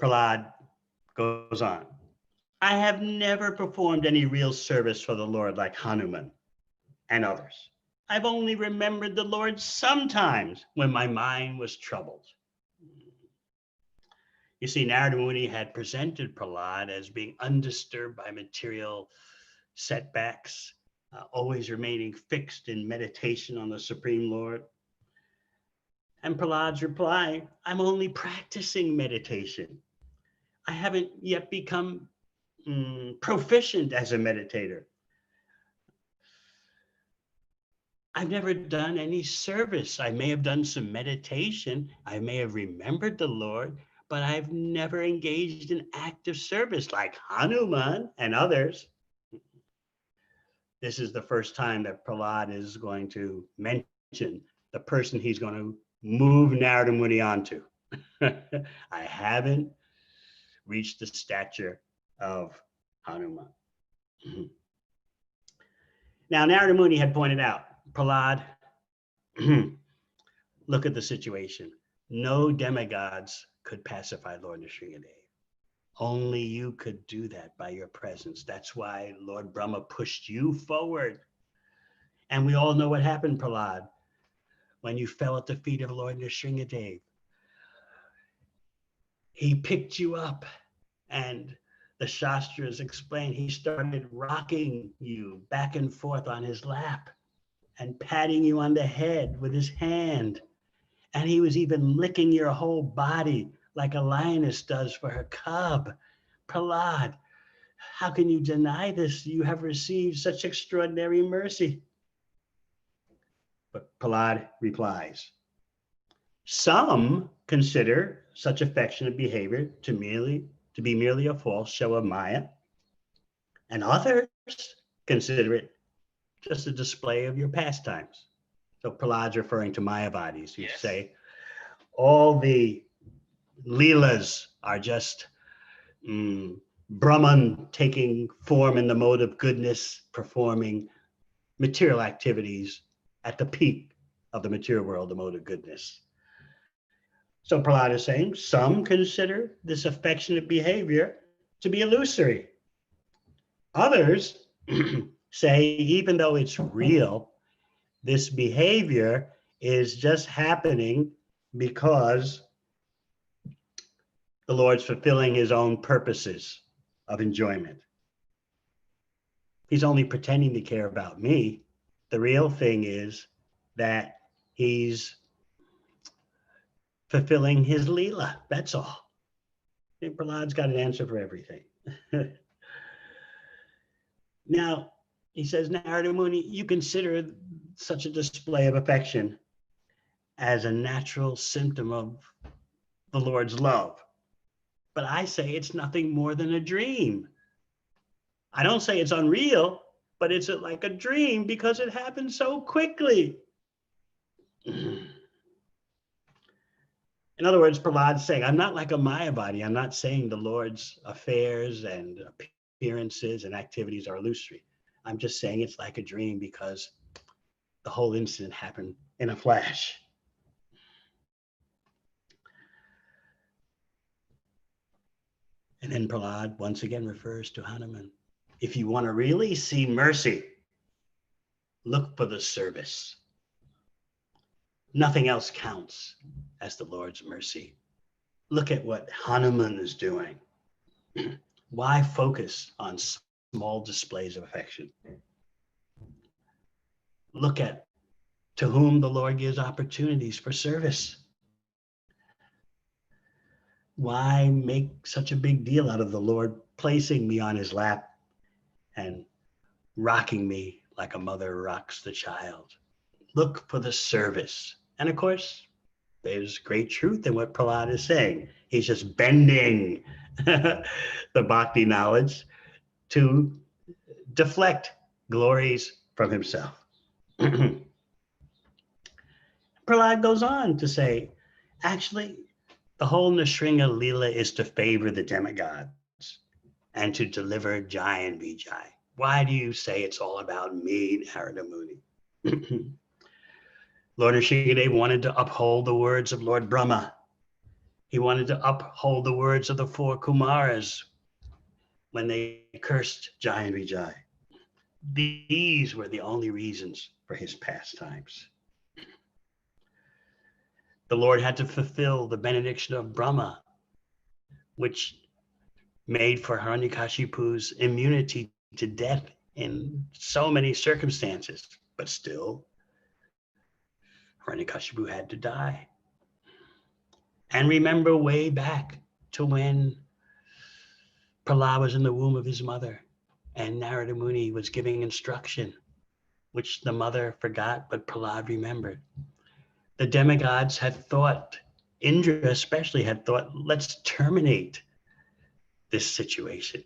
Prahlad goes on. I have never performed any real service for the Lord like Hanuman and others. I've only remembered the Lord sometimes when my mind was troubled. You see, Narada Muni had presented Prahlad as being undisturbed by material setbacks, always remaining fixed in meditation on the Supreme Lord. And Prahlad's reply, I'm only practicing meditation. I haven't yet become proficient as a meditator. I've never done any service. I may have done some meditation. I may have remembered the Lord, but I've never engaged in active service like Hanuman and others. This is the first time that Prahlad is going to mention the person he's going to move Narada Muni onto. I haven't reached the stature of Hanuman. Now, Narada Muni had pointed out, Prahlad, look at the situation. No demigods could pacify Lord Nrsingadev. Only you could do that by your presence. That's why Lord Brahma pushed you forward. And we all know what happened, Prahlad, when you fell at the feet of Lord Nrsingadev. He picked you up, and the Shastras explain he started rocking you back and forth on his lap and patting you on the head with his hand. And he was even licking your whole body like a lioness does for her cub. Prahlad, how can you deny this? You have received such extraordinary mercy. But Prahlad replies, some consider such affectionate behavior to be merely a false show of Maya, and others consider it just a display of your pastimes. So Prahlad's referring to Mayavadis who say all the Leelas are just Brahman taking form in the mode of goodness, performing material activities at the peak of the material world, the mode of goodness. So Prahlad is saying some consider this affectionate behavior to be illusory. Others say, even though it's real, this behavior is just happening because the Lord's fulfilling his own purposes of enjoyment. He's only pretending to care about me. The real thing is that he's fulfilling his Leela. That's all. And Prahlad's got an answer for everything. Now, he says, Narada Muni, you consider such a display of affection as a natural symptom of the Lord's love. But I say it's nothing more than a dream. I don't say it's unreal, but it's like a dream because it happens so quickly. In other words, Prahlad's saying, I'm not like a Mayavadi. I'm not saying the Lord's affairs and appearances and activities are illusory. I'm just saying it's like a dream because the whole incident happened in a flash. And then Prahlad once again refers to Hanuman. If you want to really see mercy, look for the service. Nothing else counts as the Lord's mercy. Look at what Hanuman is doing. Why focus on small displays of affection? Look at to whom the Lord gives opportunities for service. Why make such a big deal out of the Lord placing me on his lap and rocking me like a mother rocks the child? Look for the service. And of course, there's great truth in what Prahlad is saying. He's just bending the bhakti knowledge to deflect glories from himself. Prahlad goes on to say, actually, the whole Nrsinga Leela is to favor the demigods and to deliver Jai and Vijay. Why do you say it's all about me, Narada Muni? Lord Nrsingadev wanted to uphold the words of Lord Brahma. He wanted to uphold the words of the four Kumaras when they cursed Jai and Vijay. These were the only reasons for his pastimes. The Lord had to fulfill the benediction of Brahma, which made for Hiranyakashipu's immunity to death in so many circumstances, but still, Hiranyakashipu had to die. And remember way back to when Prahlad was in the womb of his mother and Narada Muni was giving instruction, which the mother forgot, but Prahlad remembered. The demigods had thought, Indra especially had thought, let's terminate this situation.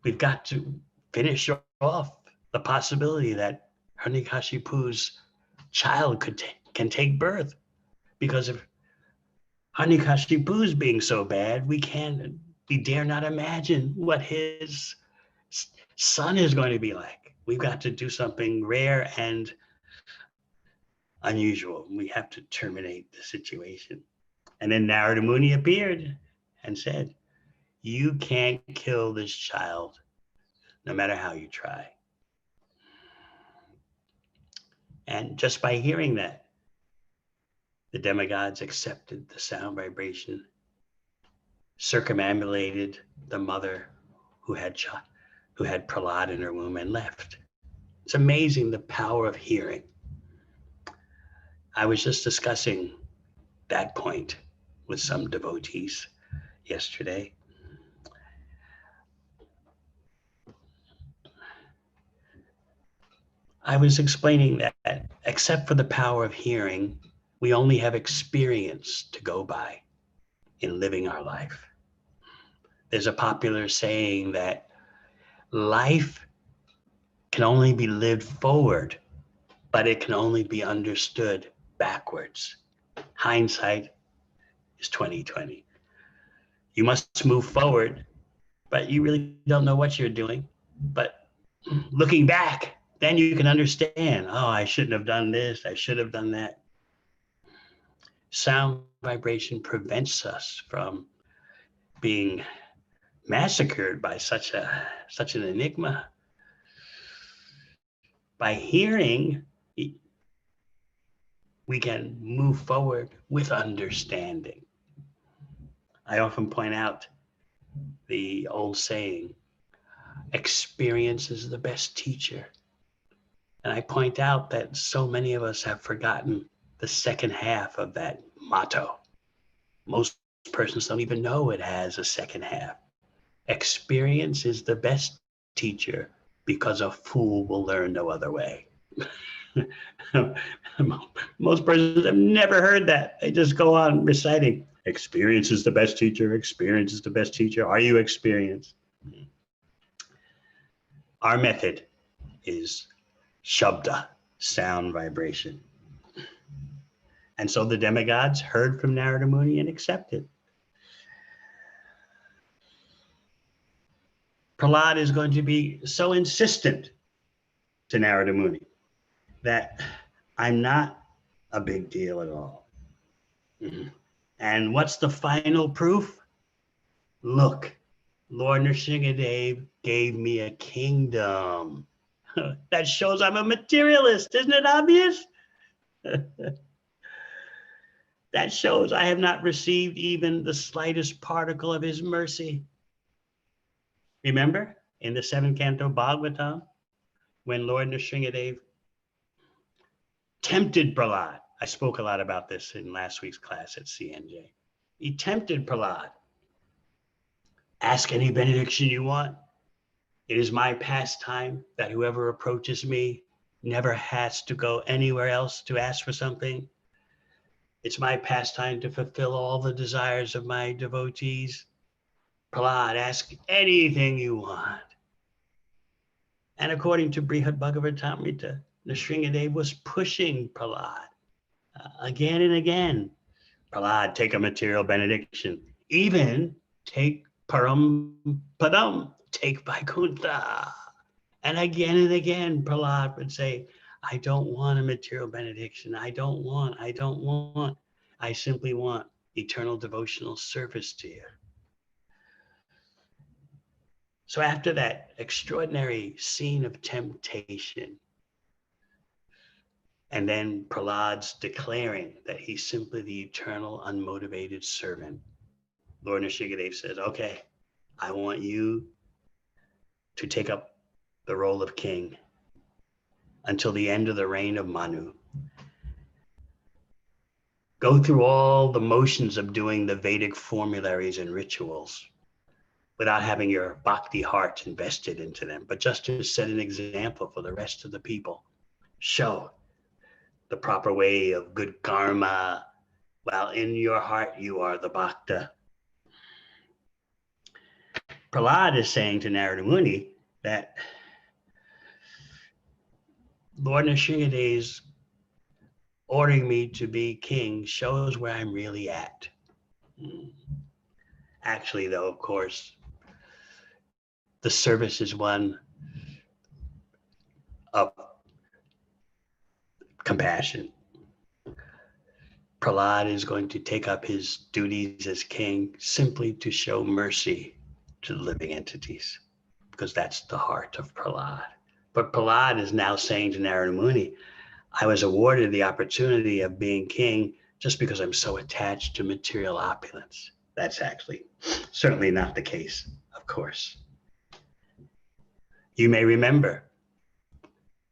We've got to finish off the possibility that Hiranyakashipu's child can take birth, because if Hiranyakashipu's being so bad, we dare not imagine what his son is going to be like. We've got to do something rare and unusual. We have to terminate the situation. And then Narada Muni appeared and said, you can't kill this child no matter how you try. And just by hearing that, the demigods accepted the sound vibration, circumambulated the mother who had Prahlad in her womb and left. It's amazing the power of hearing. I was just discussing that point with some devotees yesterday. I was explaining that except for the power of hearing, we only have experience to go by in living our life. There's a popular saying that life can only be lived forward, but it can only be understood backwards. Hindsight is 20/20. You must move forward but you really don't know what you're doing. But looking back, then you can understand, oh, I shouldn't have done this, I should have done that. Sound vibration prevents us from being massacred by such an enigma. By hearing, we can move forward with understanding. I often point out the old saying, experience is the best teacher. And I point out that so many of us have forgotten the second half of that motto. Most persons don't even know it has a second half. Experience is the best teacher because a fool will learn no other way. Most persons have never heard that. They just go on reciting, experience is the best teacher, experience is the best teacher. Are you experienced? Our method is Shabda, sound vibration. And so the demigods heard from Narada Muni and accepted. Prahlad is going to be so insistent to Narada Muni that I'm not a big deal at all. And what's the final proof? Look, Lord Nrsingadev gave me a kingdom. That shows I'm a materialist, isn't it obvious? That shows I have not received even the slightest particle of his mercy. Remember in the 7th canto Bhagavatam, when Lord Nrsingadev tempted Prahlad. I spoke a lot about this in last week's class at CNJ. He tempted Prahlad. Ask any benediction you want. It is my pastime that whoever approaches me never has to go anywhere else to ask for something. It's my pastime to fulfill all the desires of my devotees. Prahlad, ask anything you want. And according to Brihad Bhagavatamrita, Nrsingadev was pushing Prahlad again and again. Prahlad, take a material benediction. Even take Param Padam, take Vaikuntha. And again, Prahlad would say, I don't want a material benediction. I don't want. I simply want eternal devotional service to you. So after that extraordinary scene of temptation, and then Prahlad's declaring that he's simply the eternal unmotivated servant, Lord Nrsingadev says, okay, I want you to take up the role of king until the end of the reign of Manu. Go through all the motions of doing the Vedic formularies and rituals without having your bhakti heart invested into them, but just to set an example for the rest of the people. Show the proper way of good karma, while in your heart you are the bhakta. Prahlad is saying to Narada Muni that Lord Nrsingadev's ordering me to be king shows where I'm really at. Actually, though, of course, the service is one of compassion. Prahlad is going to take up his duties as king simply to show mercy to the living entities, because that's the heart of Prahlad. But Prahlad is now saying to Narada Muni, I was awarded the opportunity of being king just because I'm so attached to material opulence. That's actually certainly not the case, of course. You may remember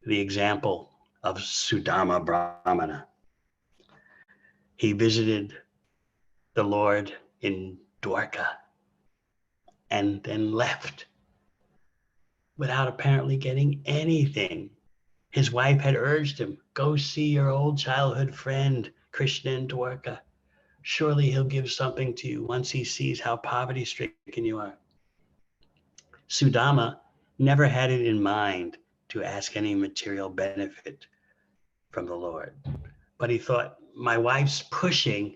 the example of Sudama Brahmana. He visited the Lord in Dwarka and then left without apparently getting anything. His wife had urged him, go see your old childhood friend, Krishna in Dwarka. Surely he'll give something to you once he sees how poverty-stricken you are. Sudama never had it in mind to ask any material benefit from the Lord. But he thought, my wife's pushing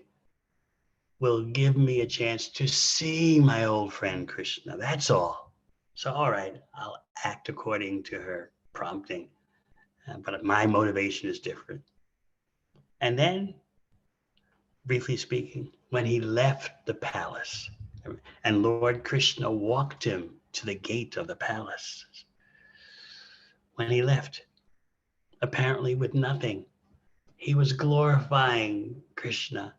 will give me a chance to see my old friend Krishna. That's all. So, all right, I'll act according to her prompting, but my motivation is different. And then, briefly speaking, when he left the palace and Lord Krishna walked him to the gate of the palace, when he left, apparently with nothing, he was glorifying Krishna.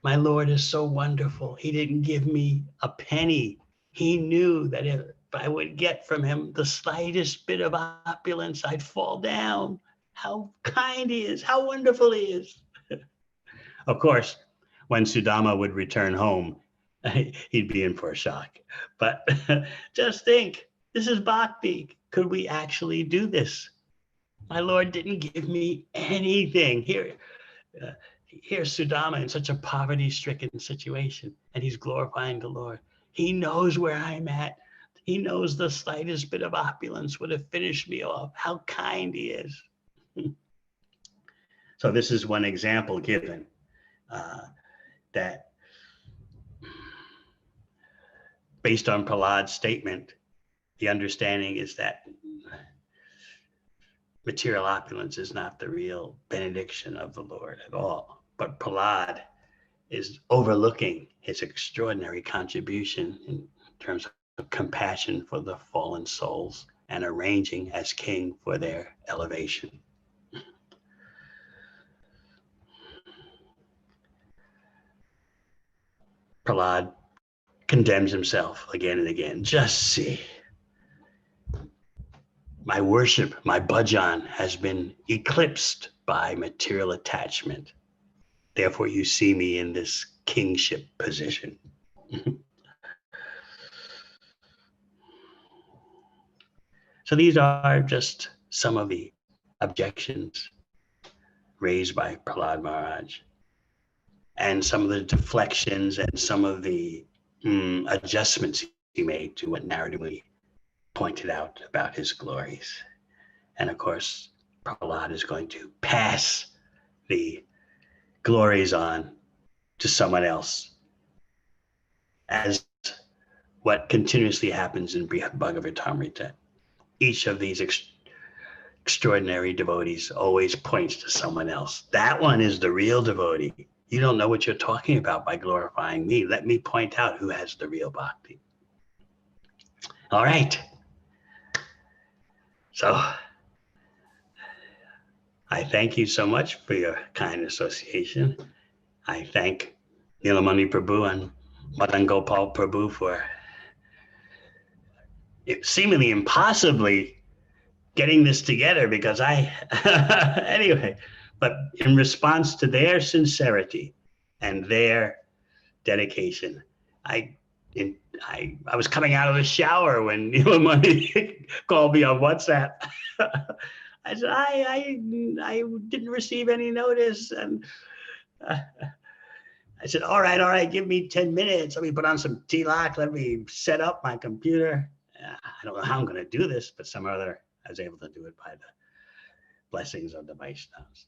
My Lord is so wonderful. He didn't give me a penny. He knew that if I would get from him the slightest bit of opulence, I'd fall down. How kind he is, how wonderful he is. Of course, when Sudama would return home, he'd be in for a shock. But just think, this is bhakti. Could we actually do this? My Lord didn't give me anything. Here's Sudama in such a poverty-stricken situation, and he's glorifying the Lord. He knows where I'm at. He knows the slightest bit of opulence would have finished me off. How kind he is. So this is one example given that based on Prahlad's statement, the understanding is that material opulence is not the real benediction of the Lord at all. But Prahlad is overlooking his extraordinary contribution in terms of compassion for the fallen souls and arranging as king for their elevation. Prahlad condemns himself again and again. Just see, my worship, my bhajan has been eclipsed by material attachment. Therefore, you see me in this kingship position. So these are just some of the objections raised by Prahlad Maharaj, and some of the deflections and some of the adjustments he made to what narratively pointed out about his glories. And of course, Prahlad is going to pass the glories on to someone else, as what continuously happens in Bhagavatamrita. Each of these extraordinary devotees always points to someone else. That one is the real devotee. You don't know what you're talking about by glorifying me. Let me point out who has the real bhakti. All right. So I thank you so much for your kind association. I thank Nilamani Prabhu and Madan Gopal Prabhu for seemingly impossibly getting this together, because anyway, but in response to their sincerity and their dedication, I was coming out of the shower when Nilamani called me on WhatsApp. I said, I didn't receive any notice. And I said, all right, give me 10 minutes. Let me put on some tilak. Let me set up my computer. I don't know how I'm going to do this, but some other, I was able to do it by the blessings of the Vaishnavas.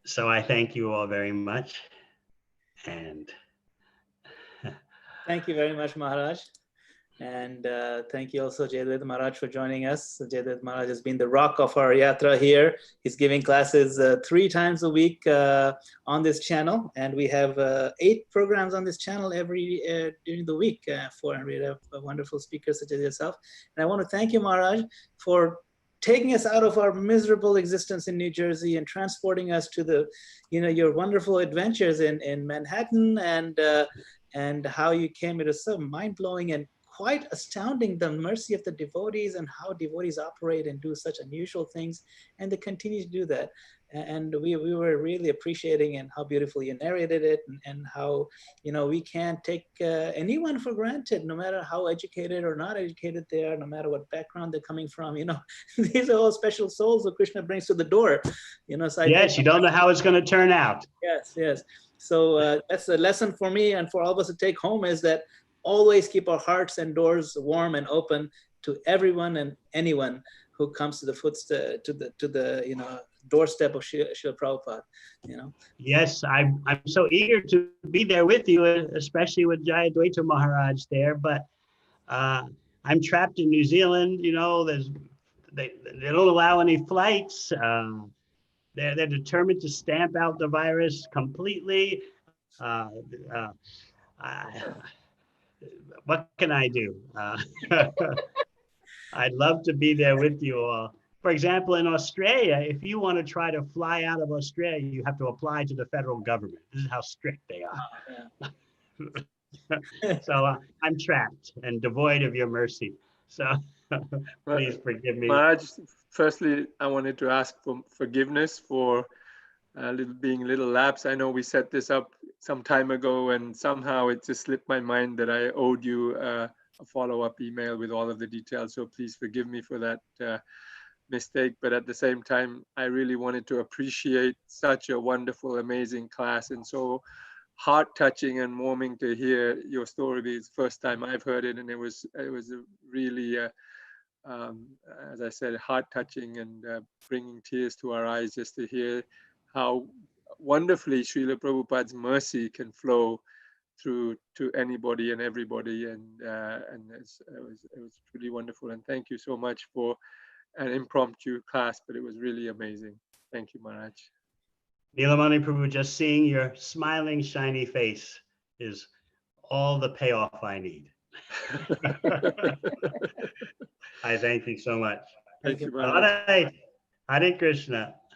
So I thank you all very much. And Thank you very much, Maharaj. And thank you also, Jayadvaita Maharaj, for joining us. Jayadvaita Maharaj has been the rock of our yatra here. He's giving classes 3 times a week on this channel. And we have 8 programs on this channel during the week. And we have wonderful speakers such as yourself. And I want to thank you, Maharaj, for taking us out of our miserable existence in New Jersey and transporting us to the, your wonderful adventures in Manhattan, and how you came. It was so mind-blowing and quite astounding, the mercy of the devotees and how devotees operate and do such unusual things, and they continue to do that. And we were really appreciating and how beautifully you narrated it, and how we can't take anyone for granted, no matter how educated or not educated they are, no matter what background they're coming from. These are all special souls that Krishna brings to the door. So yes, you don't know how it's going to turn out. Yes. So that's a lesson for me and for all of us to take home, is that always keep our hearts and doors warm and open to everyone and anyone who comes to the to the doorstep of Srila Prabhupada. Yes, I'm so eager to be there with you, especially with Jayadvaita Maharaj there. But I'm trapped in New Zealand. They don't allow any flights. They're determined to stamp out the virus completely. What can I do? I'd love to be there with you all. For example, in Australia, if you want to try to fly out of Australia, you have to apply to the federal government. This is how strict they are. So I'm trapped and devoid of your mercy. So please forgive me. Maharaj, firstly, I wanted to ask for forgiveness for being a little lapse. I know we set this up some time ago, and somehow it just slipped my mind that I owed you a follow-up email with all of the details. So please forgive me for that mistake. But at the same time, I really wanted to appreciate such a wonderful, amazing class, and so heart-touching and warming to hear your story. It's the first time I've heard it, and it was really, as I said, heart-touching and bringing tears to our eyes just to hear how wonderfully Srila Prabhupada's mercy can flow through to anybody and everybody, and it was really wonderful. And thank you so much for an impromptu class, but it was really amazing. Thank you, Maharaj. Nilamani Prabhu, just seeing your smiling, shiny face is all the payoff I need. I thank you so much. Thank you, All Maharaj. right. Hare Krishna.